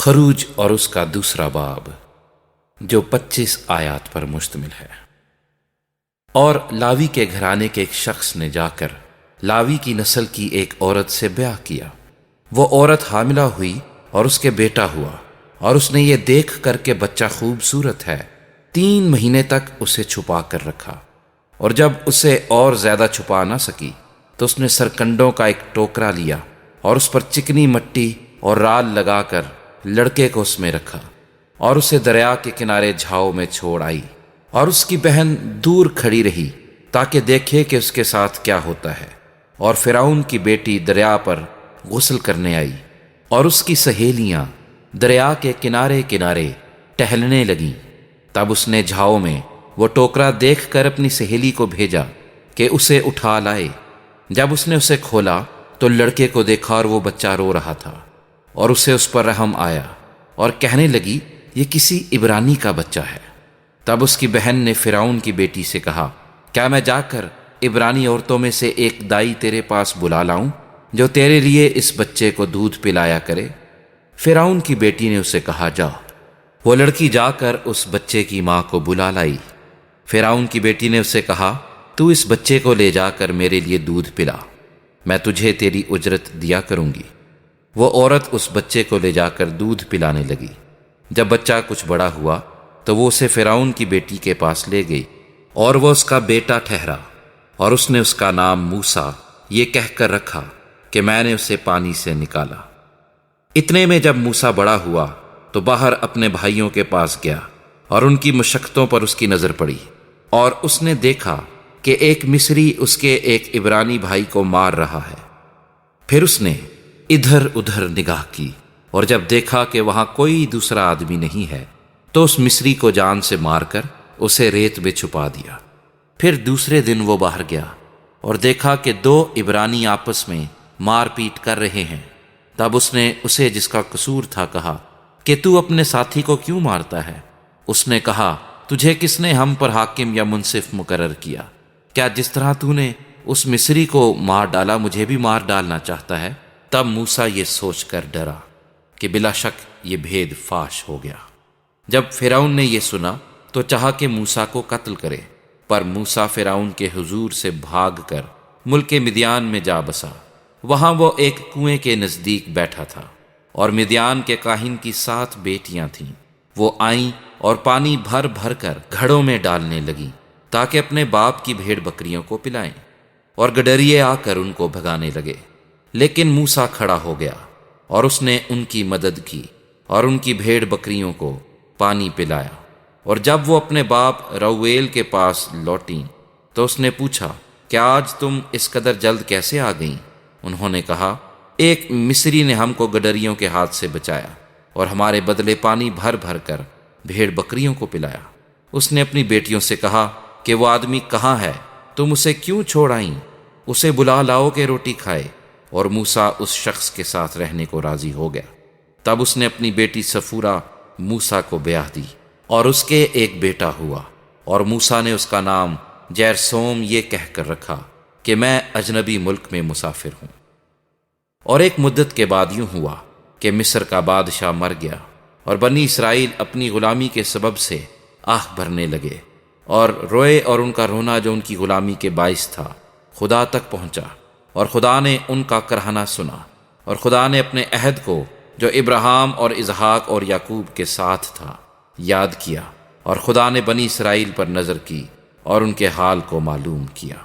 خروج اور اس کا دوسرا باب جو 25 آیات پر مشتمل ہے۔ اور لاوی کے گھرانے کے ایک شخص نے جا کر لاوی کی نسل کی ایک عورت سے بیاہ کیا۔ وہ عورت حاملہ ہوئی اور اس کے بیٹا ہوا، اور اس نے یہ دیکھ کر کہ بچہ خوبصورت ہے 3 مہینے تک اسے چھپا کر رکھا، اور جب اسے اور زیادہ چھپا نہ سکی تو اس نے سرکنڈوں کا ایک ٹوکرا لیا اور اس پر چکنی مٹی اور رال لگا کر لڑکے کو اس میں رکھا، اور اسے دریا کے کنارے جھاؤ میں چھوڑ آئی، اور اس کی بہن دور کھڑی رہی تاکہ دیکھے کہ اس کے ساتھ کیا ہوتا ہے۔ اور فرعون کی بیٹی دریا پر غسل کرنے آئی، اور اس کی سہیلیاں دریا کے کنارے کنارے ٹہلنے لگیں۔ تب اس نے جھاؤ میں وہ ٹوکرا دیکھ کر اپنی سہیلی کو بھیجا کہ اسے اٹھا لائے۔ جب اس نے اسے کھولا تو لڑکے کو دیکھا اور وہ بچہ رو رہا تھا، اور اسے اس پر رحم آیا اور کہنے لگی یہ کسی عبرانی کا بچہ ہے۔ تب اس کی بہن نے فرعون کی بیٹی سے کہا، کیا میں جا کر عبرانی عورتوں میں سے ایک دائی تیرے پاس بلا لاؤں جو تیرے لیے اس بچے کو دودھ پلایا کرے؟ فرعون کی بیٹی نے اسے کہا، جا۔ وہ لڑکی جا کر اس بچے کی ماں کو بلا لائی۔ فرعون کی بیٹی نے اسے کہا، تو اس بچے کو لے جا کر میرے لیے دودھ پلا، میں تجھے تیری اجرت دیا کروں گی۔ وہ عورت اس بچے کو لے جا کر دودھ پلانے لگی۔ جب بچہ کچھ بڑا ہوا تو وہ اسے فرعون کی بیٹی کے پاس لے گئی، اور وہ اس کا بیٹا ٹھہرا، اور اس نے اس کا نام موسیٰ یہ کہہ کر رکھا کہ میں نے اسے پانی سے نکالا۔ اتنے میں جب موسیٰ بڑا ہوا تو باہر اپنے بھائیوں کے پاس گیا، اور ان کی مشقتوں پر اس کی نظر پڑی، اور اس نے دیکھا کہ ایک مصری اس کے ایک عبرانی بھائی کو مار رہا ہے۔ پھر اس نے ادھر ادھر نگاہ کی، اور جب دیکھا کہ وہاں کوئی دوسرا آدمی نہیں ہے تو اس مصری کو جان سے مار کر اسے ریت میں چھپا دیا۔ پھر دوسرے دن وہ باہر گیا اور دیکھا کہ 2 عبرانی آپس میں مار پیٹ کر رہے ہیں۔ تب اس نے اسے جس کا قصور تھا کہا کہ تو اپنے ساتھی کو کیوں مارتا ہے؟ اس نے کہا، تجھے کس نے ہم پر حاکم یا منصف مقرر کیا؟ کیا جس طرح تو نے اس مصری کو مار ڈالا مجھے بھی مار ڈالنا چاہتا ہے؟ تب موسیٰ یہ سوچ کر ڈرا کہ بلا شک یہ بھید فاش ہو گیا۔ جب فرعون نے یہ سنا تو چاہا کہ موسیٰ کو قتل کرے، پر موسیٰ فرعون کے حضور سے بھاگ کر ملک مدیان میں جا بسا۔ وہاں وہ ایک کنویں کے نزدیک بیٹھا تھا، اور مدیان کے کاہن کی 7 بیٹیاں تھیں۔ وہ آئیں اور پانی بھر بھر کر گھڑوں میں ڈالنے لگیں تاکہ اپنے باپ کی بھیڑ بکریوں کو پلائیں، اور گڈریے آ کر ان کو بھگانے لگے۔ لیکن موسیٰ کھڑا ہو گیا اور اس نے ان کی مدد کی اور ان کی بھیڑ بکریوں کو پانی پلایا۔ اور جب وہ اپنے باپ رویل کے پاس لوٹیں تو اس نے پوچھا، کیا آج تم اس قدر جلد کیسے آ گئیں؟ انہوں نے کہا، ایک مصری نے ہم کو گڈریوں کے ہاتھ سے بچایا اور ہمارے بدلے پانی بھر بھر کر بھیڑ بکریوں کو پلایا۔ اس نے اپنی بیٹیوں سے کہا کہ وہ آدمی کہاں ہے؟ تم اسے کیوں چھوڑ آئیں؟ اسے بلا لاؤ کہ روٹی کھائے۔ اور موسیٰ اس شخص کے ساتھ رہنے کو راضی ہو گیا۔ تب اس نے اپنی بیٹی صفورہ موسیٰ کو بیاہ دی، اور اس کے ایک بیٹا ہوا، اور موسیٰ نے اس کا نام جیرسوم یہ کہہ کر رکھا کہ میں اجنبی ملک میں مسافر ہوں۔ اور ایک مدت کے بعد یوں ہوا کہ مصر کا بادشاہ مر گیا، اور بنی اسرائیل اپنی غلامی کے سبب سے آہ بھرنے لگے، اور روئے، اور ان کا رونا جو ان کی غلامی کے باعث تھا خدا تک پہنچا، اور خدا نے ان کا کرہنہ سنا۔ اور خدا نے اپنے عہد کو جو ابراہیم اور اسحاق اور یعقوب کے ساتھ تھا یاد کیا، اور خدا نے بنی اسرائیل پر نظر کی اور ان کے حال کو معلوم کیا۔